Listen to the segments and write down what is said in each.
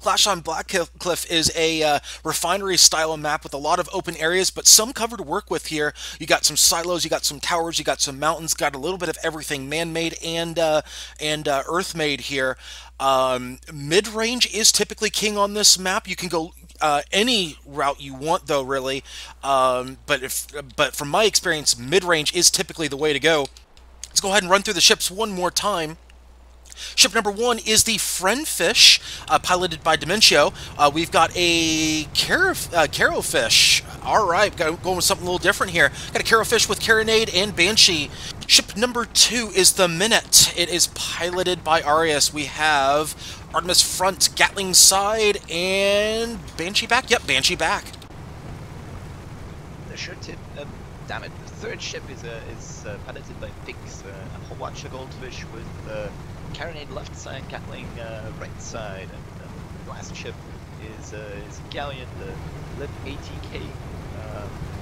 Clash on Blackcliff is a refinery style map with a lot of open areas, but some cover to work with here. You got some silos, you got some towers, you got some mountains, got a little bit of everything, man-made and earth-made here. Mid-range is typically king on this map. You can go any route you want, though, really. But from my experience, mid-range is typically the way to go. Let's go ahead and run through the ships one more time. Ship number 1 is the Friendfish, piloted by Dementio. We've got a Carofish. All right, going with something a little different here. Got a Carofish with Carronade and Banshee. Ship number 2 is the Maenad. It is piloted by Arias. We have Artemis front, Gatling side, and Banshee back. Yep, Banshee back. The sure tip. Damn it. The third ship is piloted by Fix, a Hawacha Goldfish with Carronade left side, Gatling right side, and the last ship is Galleon, the Lib ATK,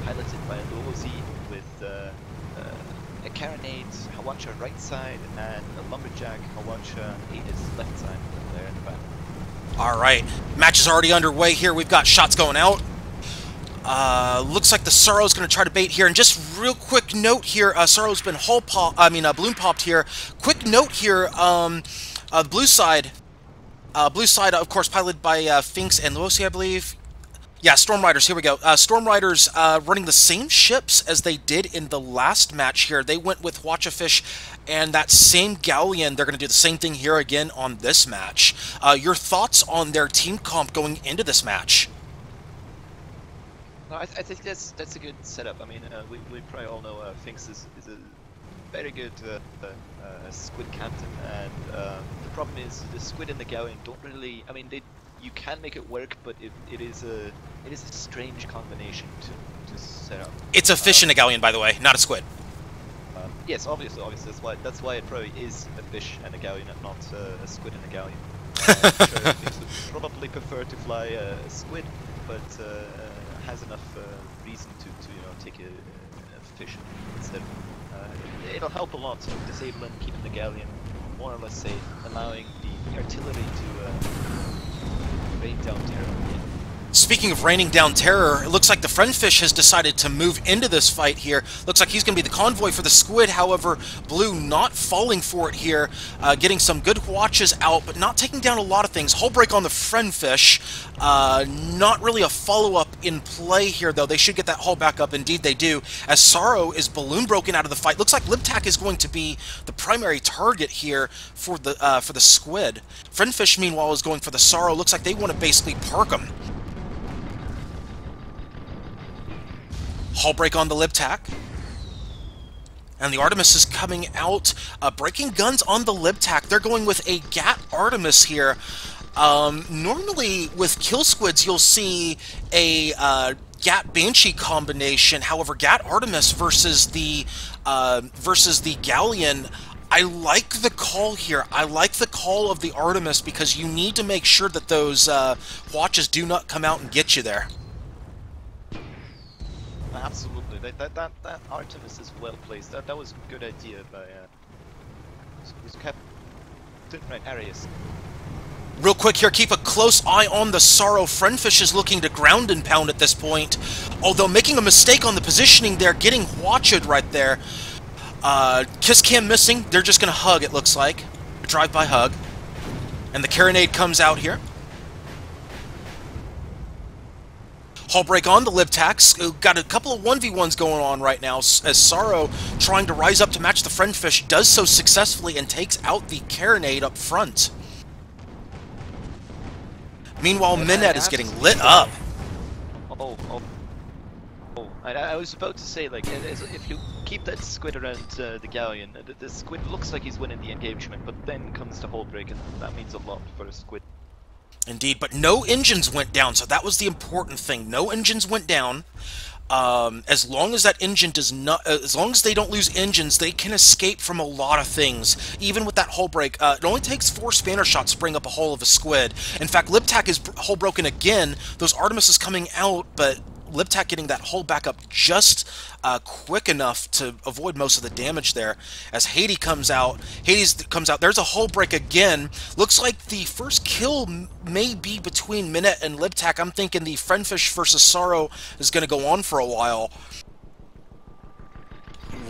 piloted by Lozi with a Carronade Hawacha right side and a Lumberjack Hawacha Aegis left side there in the back. All right, match is already underway here. We've got shots going out. Looks like the Sorrow's going to try to bait here. And just real quick note here, Sorrow's been balloon popped here. Quick note here, the blue side, of course, piloted by Finks and Luosi, I believe. Yeah, Storm Riders, here we go. Storm Riders running the same ships as they did in the last match here. They went with Watchafish and that same Galleon. They're going to do the same thing here again on this match. Your thoughts on their team comp going into this match? No, I think that's a good setup. I mean, we probably all know Finks is a very good squid captain, and the problem is the squid and the Galleon don't really. I mean, you can make it work, but it is a strange combination to set up. It's a fish and a Galleon, by the way, not a squid. Yes, obviously, that's why it probably is a fish and a Galleon, and not a squid and a Galleon. Sure, Finks would probably prefer to fly a squid, but has enough reason to take a fish instead. It'll help a lot disabling, keeping the Galleon more or less safe, allowing the artillery to rain down terror. Speaking of raining down terror, it looks like the Friendfish has decided to move into this fight here. Looks like he's going to be the convoy for the Squid, however, Blue not falling for it here, getting some good watches out, but not taking down a lot of things. Hull break on the Friendfish, not really a follow-up in play here, though. They should get that hull back up. Indeed, they do, as Sorrow is balloon broken out of the fight. Looks like Libtac is going to be the primary target here for the Squid. Friendfish, meanwhile, is going for the Sorrow. Looks like they want to basically park him. Hull break on the Libtac. And the Artemis is coming out, breaking guns on the Libtac. They're going with a Gat Artemis here. Normally, with Kill Squids, you'll see a Gat Banshee combination. However, Gat Artemis versus the Galleon, I like the call here. I like the call of the Artemis because you need to make sure that those watches do not come out and get you there. Absolutely, that Artemis is well placed. That was a good idea by Captain Arias. Real quick here, keep a close eye on the Sorrow. Friendfish is looking to ground and pound at this point, although making a mistake on the positioning there, getting watched right there. Kiss Cam missing. They're just going to hug, it looks like. A drive-by hug. And the Carronade comes out here. Hull break on the Libtacs. Got a couple of 1v1s going on right now, as Sorrow, trying to rise up to match the Friendfish, does so successfully and takes out the Carronade up front. Meanwhile, Maenad is getting lit up. I was about to say, like, if you keep that Squid around the Galleon, the Squid looks like he's winning the engagement, but then comes to hull break, and that means a lot for a Squid. Indeed, but no engines went down, so that was the important thing. No engines went down. As long as that engine does not, as long as they don't lose engines, they can escape from a lot of things. Even with that hull break, it only takes 4 spanner shots to bring up a hull of a Squid. In fact, Libtac is hull broken again. Those Artemis is coming out, but Liptak getting that hull back up just quick enough to avoid most of the damage there. As Hades comes out, there's a hull break again. Looks like the first kill may be between Maenad and Liptak. I'm thinking the Friendfish versus Sorrow is going to go on for a while.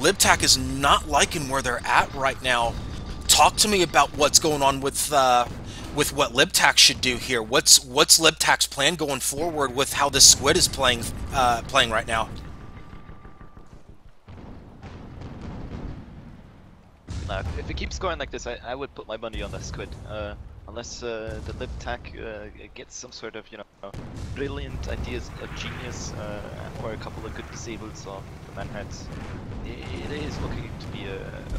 Liptak is not liking where they're at right now. Talk to me about what's going on with what Liptak should do here. What's Liptak's plan going forward with how this squid is playing right now? If it keeps going like this, I would put my money on the squid. Unless the Liptak gets some sort of, you know, brilliant ideas of genius, or a couple of good disables on the Maenad. It is looking to be a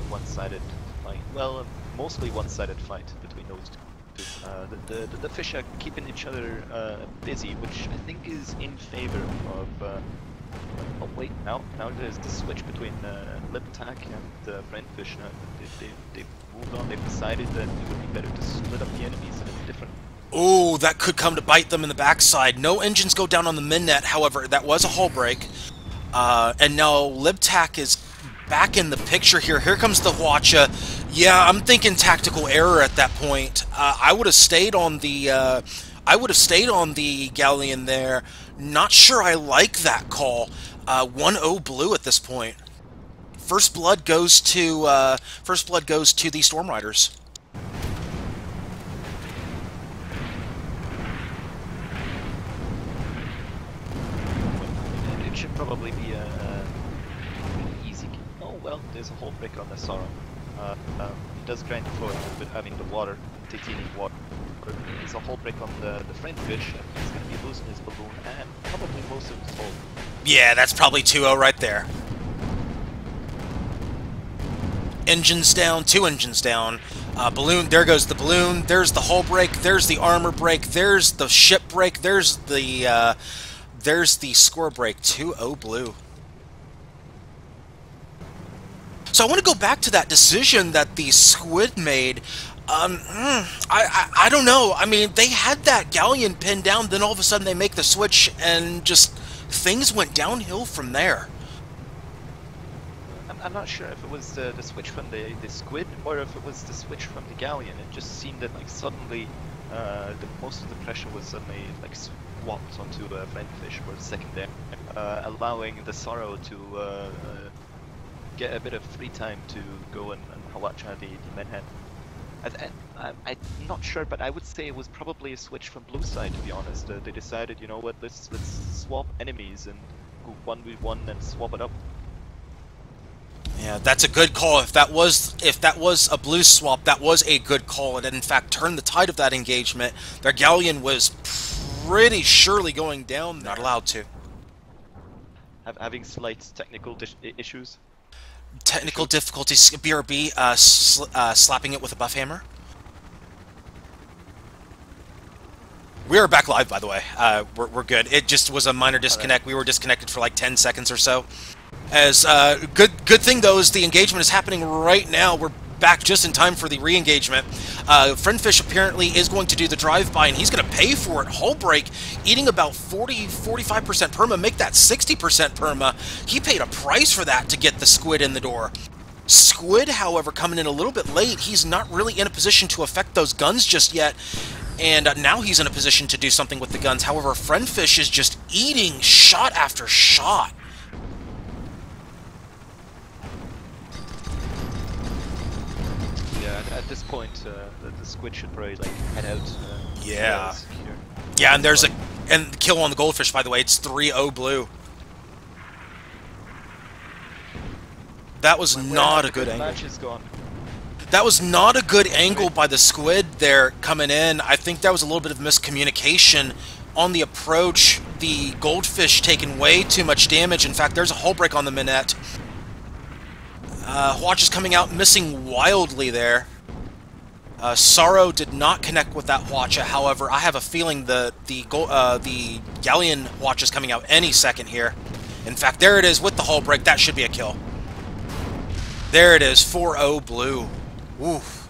one-sided fight. Well, mostly one-sided fight between those two. The fish are keeping each other busy, which I think is in favor of. Oh wait, now there's the switch between Liptak and Friendfish. They've moved on. They've decided that it would be better to split up the enemies in a different. Oh, that could come to bite them in the backside. No engines go down on the Maenad, however, that was a hull break. And now Liptak is back in the picture here. Here comes the Hwacha. Yeah, I'm thinking tactical error at that point. I would have stayed on the galleon there. Not sure I like that call. 1-0 blue at this point. First blood goes to the Storm Riders. It should probably be an easy. Oh well, there's a hull break on the Sorrow. It does grind forward with having the water, titanium water. There's a hull break on the Friendfish. He's going to be losing his balloon and probably most of his hull. Yeah, that's probably 2-0 right there. Engines down, 2 engines down. Balloon, there goes the balloon. There's the hull break. There's the armor break. There's the ship break. There's the score break. 2-0 blue. So I want to go back to that decision that the squid made. I don't know. I mean, they had that galleon pinned down, then all of a sudden they make the switch, and just things went downhill from there. I'm not sure if it was the switch from the squid or if it was the switch from the galleon. It just seemed that like suddenly most of the pressure was suddenly like swapped onto Friendfish for a second there, allowing the Sorrow to get a bit of free time to go and watch the Maenad. I'm not sure, but I would say it was probably a switch from blue side, to be honest. They decided, you know what, let's swap enemies and go 1v1 and swap it up. Yeah, that's a good call. If that was a blue swap, that was a good call. It in fact turned the tide of that engagement. Their galleon was pretty surely going down. Not allowed to. Having slight technical issues. Technical difficulties. BRB slapping it with a buff hammer. We are back live, by the way. We're good. It just was a minor disconnect. We were disconnected for like 10 seconds or so. As good thing though is the engagement is happening right now. We're back just in time for the re-engagement. Friendfish apparently is going to do the drive-by, and he's going to pay for it. Hull break, eating about 40-45% perma, make that 60% perma. He paid a price for that to get the squid in the door. Squid, however, coming in a little bit late. He's not really in a position to affect those guns just yet. And now he's in a position to do something with the guns. However, Friendfish is just eating shot after shot. Yeah, at this point, the squid should probably like head out. Yeah. Yeah, and there's and kill on the goldfish, by the way. It's 3-0 blue. That was not a good angle. Match is gone. That was not a good angle by the squid there coming in. I think that was a little bit of miscommunication on the approach. The goldfish taking way too much damage. In fact, there's a hull break on the Maenad. Hwatch is coming out missing wildly there. Sorrow did not connect with that Hwacha. However, I have a feeling the Galleon Hwatch is coming out any second here. In fact, there it is with the hull break. That should be a kill. There it is, 4-0 blue. Oof.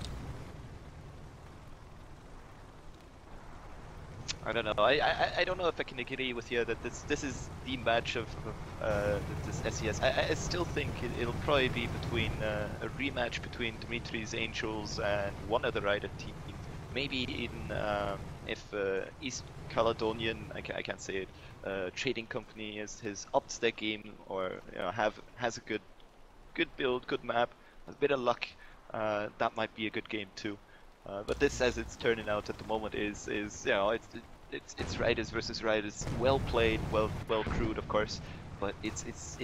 I don't know. I don't know if I can agree with you that this is the match of this SCS. I still think it'll probably be between a rematch between Dimitri's Angels and one other Ryder team. Maybe even if East Caledonian, I can't say it, trading company has upped their game, or has a good build, good map, a bit of luck. That might be a good game too. But this, as it's turning out at the moment, is it's Ryders versus Ryders. Well played, well crewed, of course. But it's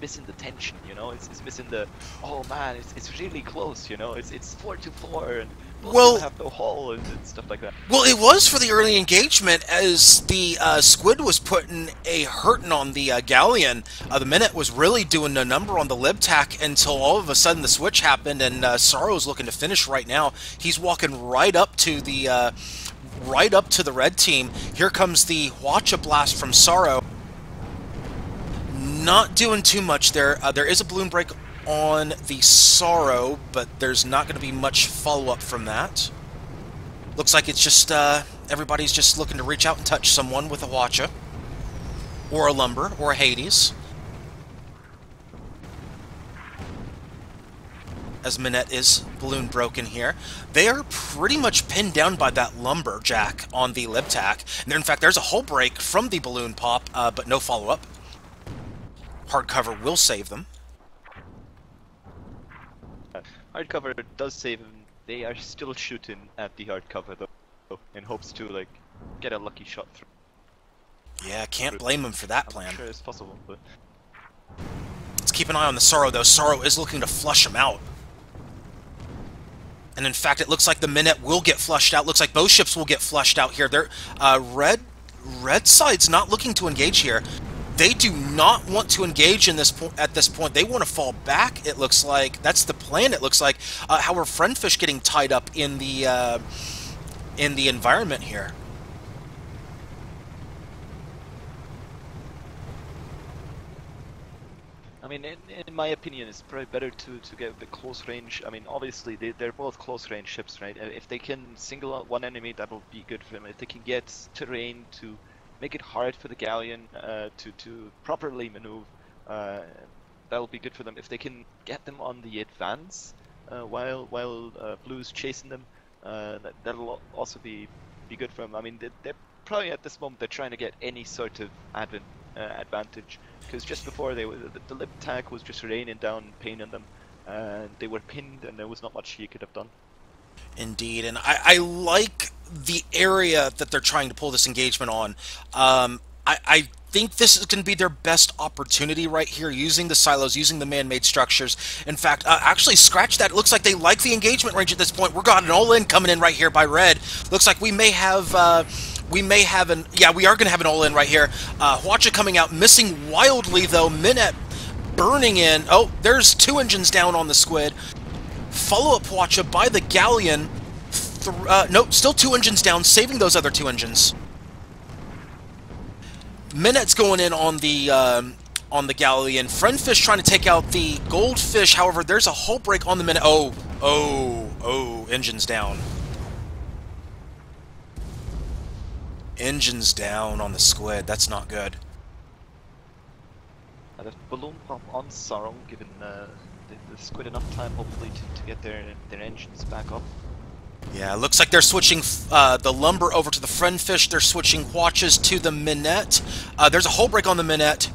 missing the tension, you know. It's missing the, oh man, it's really close, you know. It's 4-4 and we'll have no hull and stuff like that. Well, it was for the early engagement as the Squid was putting a hurting on the Galleon. The Minute was really doing a number on the Libtac until all of a sudden the switch happened, and Sorrow's looking to finish right now. He's walking right up to the red team. Here comes the Hwacha blast from Sorrow. Not doing too much there. There is a balloon break on the Sorrow, but there's not going to be much follow-up from that. Looks like it's just everybody's just looking to reach out and touch someone with a Hwacha, or a Lumber, or a Hades. As Maenad is balloon broken here. They are pretty much pinned down by that Lumberjack on the Libtac. And there, in fact, there's a hull break from the balloon pop, but no follow-up. Hardcover will save them. Hardcover does save them. They are still shooting at the hardcover though, in hopes to like get a lucky shot through. Yeah, can't blame them for that plan. I'm sure it's possible, but let's keep an eye on the Sorrow though. Sorrow is looking to flush him out. And in fact, it looks like the Minute will get flushed out. Looks like both ships will get flushed out here. They're red side's not looking to engage here. They do not want to engage in this at this point. They want to fall back. It looks like that's the plan. It looks like. However, Friendfish getting tied up in the environment here. I mean, in my opinion, it's probably better to get a bit close range. I mean, obviously they're both close range ships, right? If they can single out one enemy, that'll be good for them. If they can get terrain to make it hard for the Galleon to properly maneuver, that'll be good for them. If they can get them on the advance while Blue's chasing them, that'll also be good for them. I mean, they're probably at this moment they're trying to get any sort of advantage, because just before the Libtac was just raining down pain on them, and they were pinned, and there was not much he could have done. Indeed, and I like the area that they're trying to pull this engagement on. I think this is going to be their best opportunity right here, using the silos, using the man-made structures. In fact, actually, scratch that. It looks like they like the engagement range at this point. We've got an all-in coming in right here by Red. Looks like we may have an... Yeah, we are going to have an all-in right here. Hwacha coming out, missing wildly, though. Minute burning in. Oh, there's 2 engines down on the Squid. Follow-up Hwacha by the Galleon. No, still 2 engines down, saving those other 2 engines. Minet's going in on the Galleon. Friendfish trying to take out the Goldfish. However, there's a hull break on the Minute. Oh, engines down. Engines down on the Squid. That's not good. The balloon pump on Sorrow, giving the Squid enough time, hopefully, to get their engines back up. Yeah, looks like they're switching the Lumber over to the Friendfish. They're switching Hwachas to the Minette. There's a hull break on the Minette.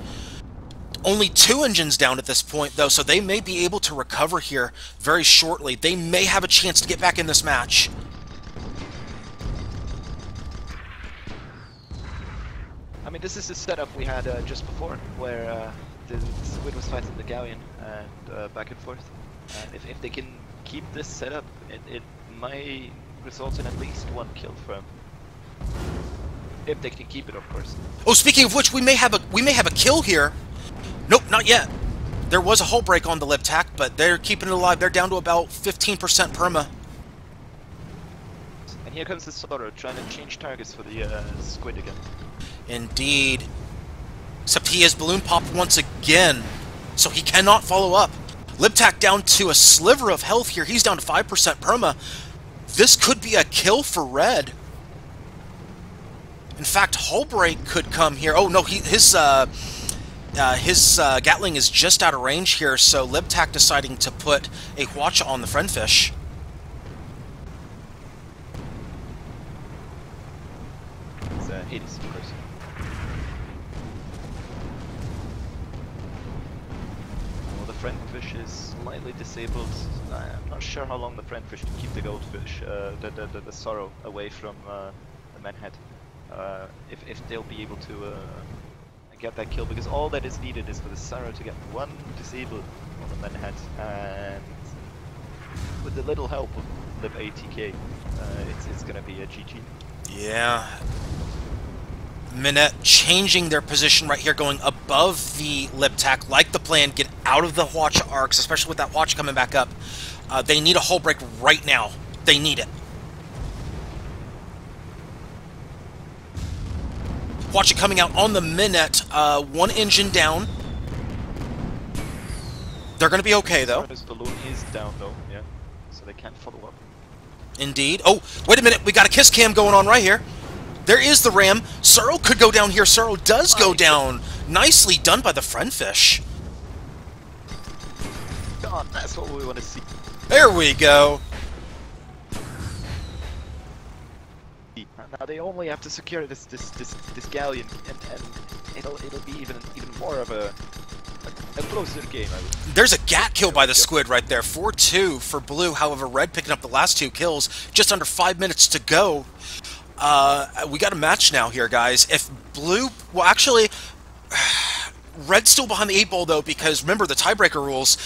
Only 2 engines down at this point, though, so they may be able to recover here very shortly. They may have a chance to get back in this match. I mean, this is the setup we had just before, where the Squid was fighting the Galleon and back and forth. And if they can keep this setup, it might result in at least 1 kill for them. If they can keep it, of course. Oh, speaking of which, we may have a kill here. Nope, not yet. There was a hull break on the Libtac, but they're keeping it alive. They're down to about 15% perma. And here comes the Sorrow trying to change targets for the Squid again. Indeed. Except he has balloon popped once again, so he cannot follow up. Libtac down to a sliver of health here. He's down to 5% perma. This could be a kill for Red. In fact, Hullbreak could come here. Oh no, his Gatling is just out of range here, so Libtac deciding to put a Hwacha on the Friendfish. It's 80s, of course. Well, the Friendfish is slightly disabled. I'm not sure how long the Friendfish can keep the Goldfish, the Sorrow, away from the Maenad. If they'll be able to get that kill, because all that is needed is for the Sorrow to get one disabled on the Maenad, and with a little help of Lib ATK, it's gonna be a GG. Yeah. Maenad changing their position right here, going above the Libtac, like the plan, get out of the Hwacha arcs, especially with that Hwacha coming back up. They need a Hullbreak right now. They need it. Hwacha coming out on the Maenad, one engine down. They're going to be okay, though. This balloon is down, though, yeah, so they can't follow up. Indeed. Oh, wait a minute, we got a kiss cam going on right here. There is the ram. Sorrow could go down here. Sorrow does go down. Nicely done by the Friendfish. God, that's what we want to see. There we go. Now they only have to secure this galleon, and it'll be even more of a closer game. There's a Gat kill by the Squid right there. 4-2 for Blue. However, Red picking up the last 2 kills. Just under 5 minutes to go. We got a match now here, guys. If Blue... Well, actually... Red's still behind the 8 ball, though, because remember the tiebreaker rules.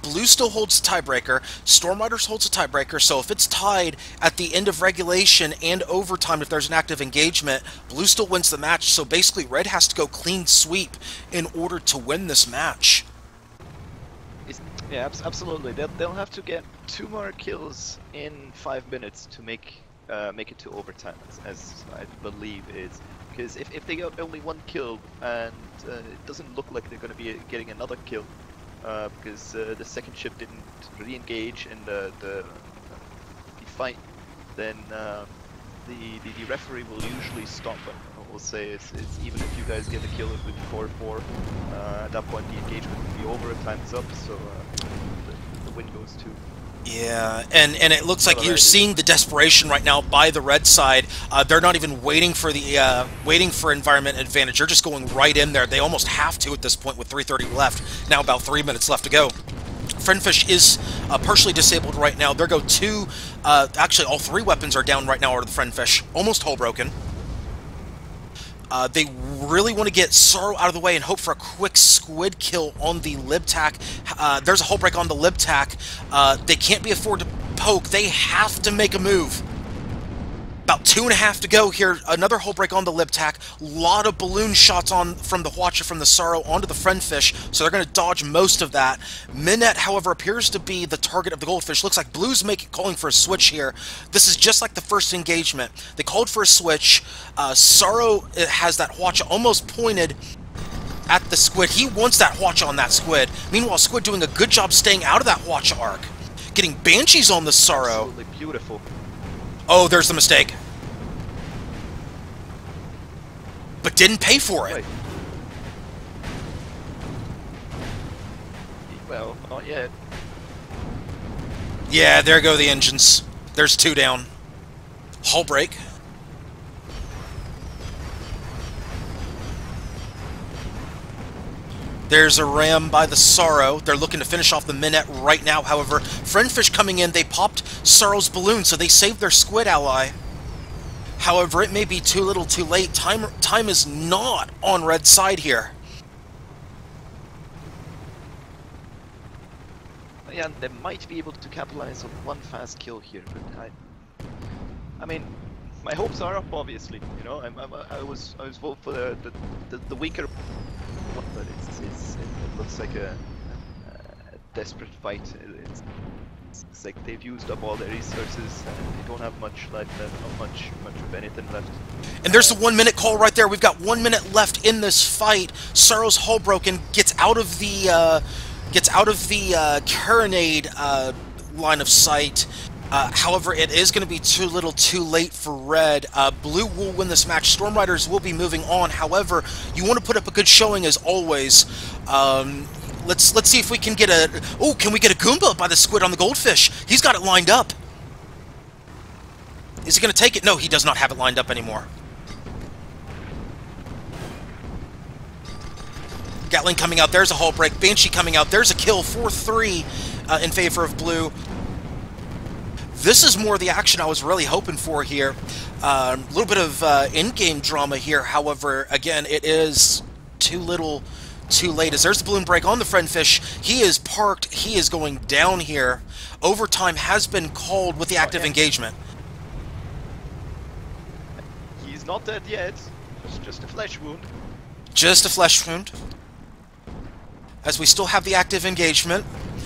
Blue still holds the tiebreaker. Storm Riders holds the tiebreaker, so if it's tied at the end of regulation and overtime, if there's an active engagement, Blue still wins the match. So basically, Red has to go clean sweep in order to win this match. Yeah, absolutely. They'll have to get 2 more kills in 5 minutes to make it to overtime, as I believe is. Because if they got only 1 kill, and it doesn't look like they're going to be getting another kill, because the second ship didn't re-engage in the fight, then the referee will usually stop and will say it's even if you guys get a kill with 4-4, at that point the engagement will be over and time's up, so the win goes to... Yeah, and it looks like you're seeing the desperation right now by the Red side. They're not even waiting for the environment advantage. They're just going right in there. They almost have to at this point with 3:30 left. Now about 3 minutes left to go. Friendfish is partially disabled right now. There go 2. Actually, all 3 weapons are down right now out of the Friendfish. Almost hull broken. They really want to get Sorrow out of the way and hope for a quick Squid kill on the Libtac. There's a Hullbreak on the Libtac. They can't be afforded to poke. They have to make a move. About 2.5 to go here. Another Hullbreak on the Libtac. Lot of balloon shots on from the Hwacha from the Sorrow onto the Friendfish, so they're going to dodge most of that. Maenad, however, appears to be the target of the Goldfish. Looks like Blue's calling for a switch here. This is just like the first engagement. They called for a switch. Sorrow has that Hwacha almost pointed at the Squid. He wants that Hwacha on that Squid. Meanwhile, Squid doing a good job staying out of that Hwacha arc. Getting Banshees on the Sorrow. Absolutely beautiful. Oh, there's the mistake. But didn't pay for it. Right. Well, not yet. Yeah, there go the engines. There's 2 down. Hull break. There's a ram by the Sorrow. They're looking to finish off the Maenad right now. However, Friendfish coming in, they popped Sorrow's balloon, so they saved their Squid ally. However, it may be too little too late. Time is not on Red's side here. Yeah, they might be able to capitalize on 1 fast kill here, but I mean, my hopes are up, obviously. You know, I was vote for the weaker one, but it looks like a desperate fight. It's like they've used up all their resources and they don't have much left, not much of anything left. And there's the 1 minute call right there. We've got 1 minute left in this fight. Sorrow's hull broken, gets out of the carronade line of sight. However, it is going to be too little too late for red. Blue will win this match. Storm Riders will be moving on. However, you want to put up a good showing as always. Let's see if we can get a... Oh, can we get a Goomba by the squid on the goldfish? He's got it lined up. Is he going to take it? No, he does not have it lined up anymore. Gatling coming out. There's a hull break. Banshee coming out. There's a kill. 4-3 in favor of blue. This is more the action I was really hoping for here. A little bit of in-game drama here. However, again, it is too little too late. As there's the balloon break on the Friendfish. He is parked. He is going down here. Overtime has been called with the active engagement. He's not dead yet. It's just a flesh wound. Just a flesh wound. As we still have the active engagement.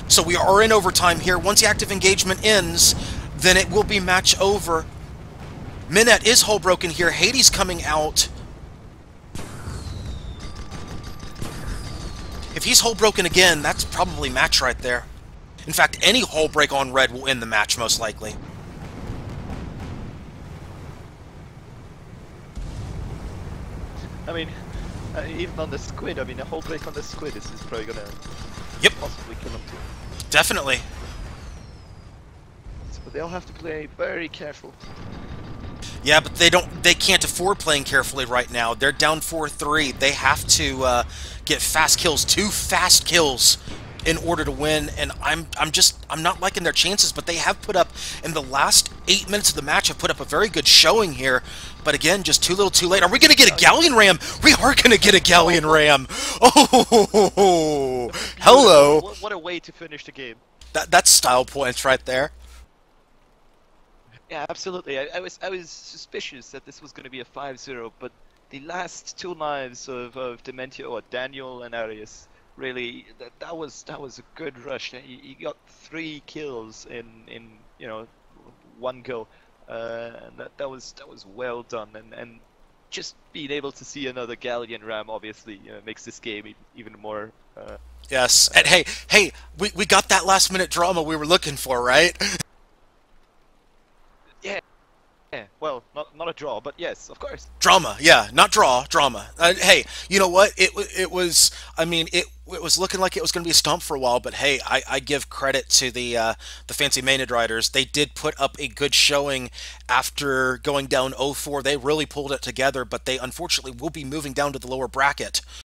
So we are in overtime here. Once the active engagement ends, then it will be match over. Maenad is hull broken here. Hades coming out. If he's hull broken again, that's probably match right there. In fact, any hull break on red will end the match, most likely. I mean, even on the squid, I mean, a hull break on the squid is probably gonna possibly kill him too. Definitely. But they'll have to play very careful. Yeah, but they can't afford playing carefully right now. They're down 4-3. They have to get fast kills, 2 fast kills in order to win, and I'm not liking their chances, but they have put up, in the last 8 minutes of the match, have put up a very good showing here, but again, just too little too late. Are we going to get a Galleon Ram? We are going to get a Galleon Ram! Oh, hello! What a way to finish the game. That's style points right there. Yeah, absolutely. I was suspicious that this was going to be a 5-0, but the last 2 lives of Dementio, or Daniel and Arius, really, that was a good rush. He got 3 kills in 1 go. And that was well done, and just being able to see another Galleon Ram obviously makes this game even more. Yes, and hey, we got that last minute drama we were looking for, right? Yeah, well, not a draw, but yes, of course. Drama, yeah, not draw, drama. Hey, you know what? It was. I mean, it was looking like it was going to be a stomp for a while, but hey, I give credit to the fancy Maenad Ryders. They did put up a good showing after going down 0-4. They really pulled it together, but they unfortunately will be moving down to the lower bracket